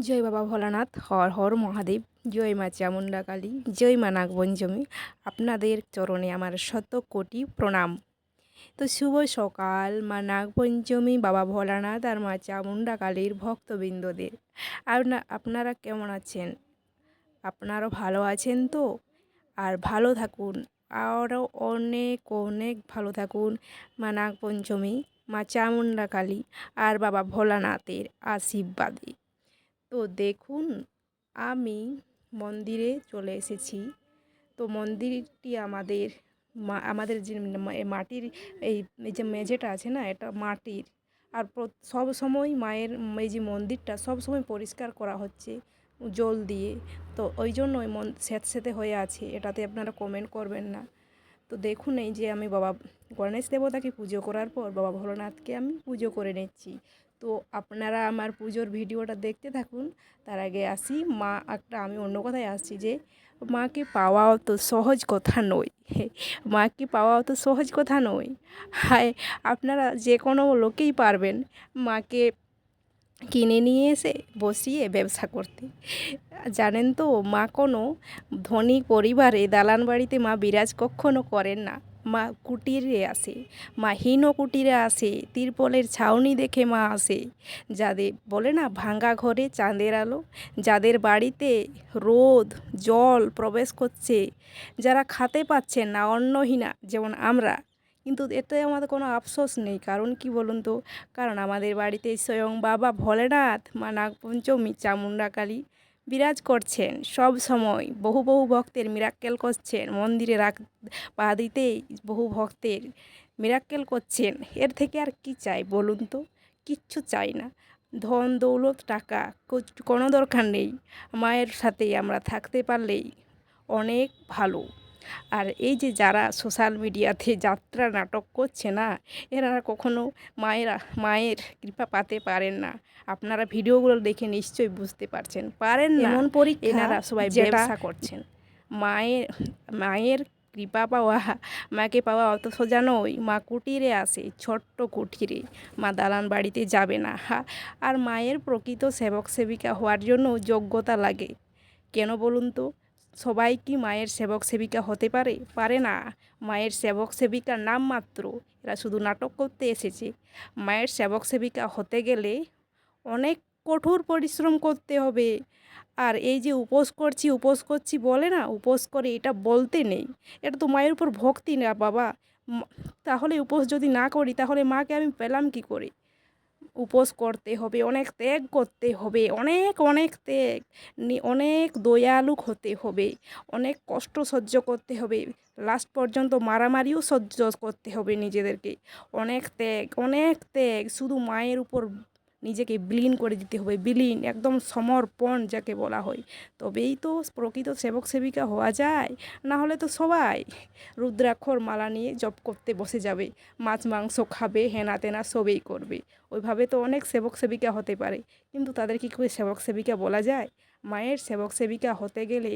জয় বাবা ভোলানাথ, হর হর মহাদেব, জয় মা চামুণ্ডা কালী, জয় মা নাগপঞ্চমী। আপনাদের চরণে আমার শত কোটি প্রণাম। তো শুভ সকাল মা নাগপঞ্চমী, বাবা ভোলানাথ আর মা চামুণ্ডা কালীর ভক্তবৃন্দদের। আপনারা কেমন আছেন? আপনারাও ভালো আছেন তো? আর ভালো থাকুন, আরও অনেক অনেক ভালো থাকুন। মা নাগপঞ্চমী, মা চামুণ্ডা কালী আর বাবা ভোলানাথের আশীর্বাদে। তো দেখুন, আমি মন্দিরে চলে এসেছি। তো মন্দিরটি আমাদের যে মাটির এই এই যে মেঝেটা আছে না, এটা মাটির। আর সব সময় মায়ের এই যে মন্দিরটা সব সময় পরিষ্কার করা হচ্ছে জল দিয়ে। তো ওই জন্য স্যাঁতস্যাঁতে হয়ে আছে, এটাতে আপনারা কমেন্ট করবেন না। তো দেখুন, এই যে আমি বাবা গণেশ দেবতাকে পুজো করার পর বাবা ভোলানাথকে আমি পুজো করে নিচ্ছি। তো আপনারা আমার পুজোর ভিডিওটা দেখতে থাকুন। তার আগে আসি আমি অন্য কথায় আসছি যে মাকে পাওয়া অত সহজ কথা নয়। মাকে পাওয়া অত সহজ কথা নয়। হায়, আপনারা যে কোনো লোকেই পারবেন মাকে কিনে নিয়ে এসে বসিয়ে ব্যবসা করতে। জানেন তো, মা কোনো ধনী পরিবারে দালান বাড়িতে মা বিরাজ কখনো করেন না। মা কুটিরে আসে, মা হীন কুটিরে আসে, তিরপলের ছাউনি দেখে মা আসে। যাদের বলে না ভাঙা ঘরে চাঁদের আলো, যাদের বাড়িতে রোদ জল প্রবেশ করছে, যারা খেতে পাচ্ছেন না, অন্নহীনা যেমন আমরা, কিন্তু এতে আমাদের কোনো আফসোস নেই। কারণ কি বলুন তো, কারণ আমাদের বাড়িতে স্বয়ং বাবা ভোলেনাথ, মা নাগপঞ্চমী চামুণ্ডা কালী বিরাজ করছেন সব সময়। বহু বহু ভক্তের মিরাক্কেল করছেন, মন্দিরে পা দিতেই বহু ভক্তের মিরাক্কেল করছেন। এর থেকে আর কি চাই বলুন তো? কিচ্ছু চাই না। ধন দৌলত টাকা কোনো দরকার নেই, মায়ের সাথেই আমরা থাকতে পারলেই অনেক ভালো। আর এই যে যারা সোশ্যাল মিডিয়াতে যাত্রা নাটক করছে না, এনারা কখনো মায়ের কৃপা পাতে পারেন না। আপনারা ভিডিওগুলো দেখে নিশ্চয়ই বুঝতে পারছেন, পারেন না। এমন পরীক্ষা, এনারা সবাই ব্যবসা করছেন। মায়ের মায়ের কৃপা পাওয়া, মাকে পাওয়া অত সোজা নয়। মা কুটিরে আসে, ছোট্ট কুটিরে, মা দালান বাড়িতে যাবে না। আর মায়ের প্রকৃত সেবক সেবিকা হওয়ার জন্য যোগ্যতা লাগে। কেন বলুন তো? সবাই কি মায়ের সেবক সেবিকা হতে পারে? পারে না। মায়ের সেবক সেবিকার নাম মাত্র, এরা শুধু নাটক করতে এসেছে। মায়ের সেবক সেবিকা হতে গেলে অনেক কঠোর পরিশ্রম করতে হবে। আর এই যে উপোস করছি বলে না, উপোস করে, এটা বলতে নেই। এটা তো মায়ের উপর ভক্তি না বাবা। তাহলে উপোস যদি না করি তাহলে মাকে আমি পেলাম কি করে? উপোস করতে হবে, অনেক ত্যাগ করতে হবে, অনেক অনেক ত্যাগ, অনেক দয়ালু হতে হবে, অনেক কষ্ট সহ্য করতে হবে, লাস্ট পর্যন্ত মারামারিও সহ্য করতে হবে নিজেদেরকে। অনেক ত্যাগ, অনেক ত্যাগ, শুধু মায়ের উপর নিজেকে বিলীন করে দিতে হবে, বিলীন, একদম সমর্পণ যাকে বলা হয়। তবেই তো প্রকৃত সেবক সেবিকা হওয়া যায়। না হলে তো সবাই রুদ্রাক্ষর মালা নিয়ে জপ করতে বসে যাবে, মাছ মাংস খাবে, হেনা তেনা সবেই করবে। ওইভাবে তো অনেক সেবক সেবিকা হতে পারে, কিন্তু তাদের কি করে সেবক সেবিকা বলা যায়? মায়ের সেবক সেবিকা হতে গেলে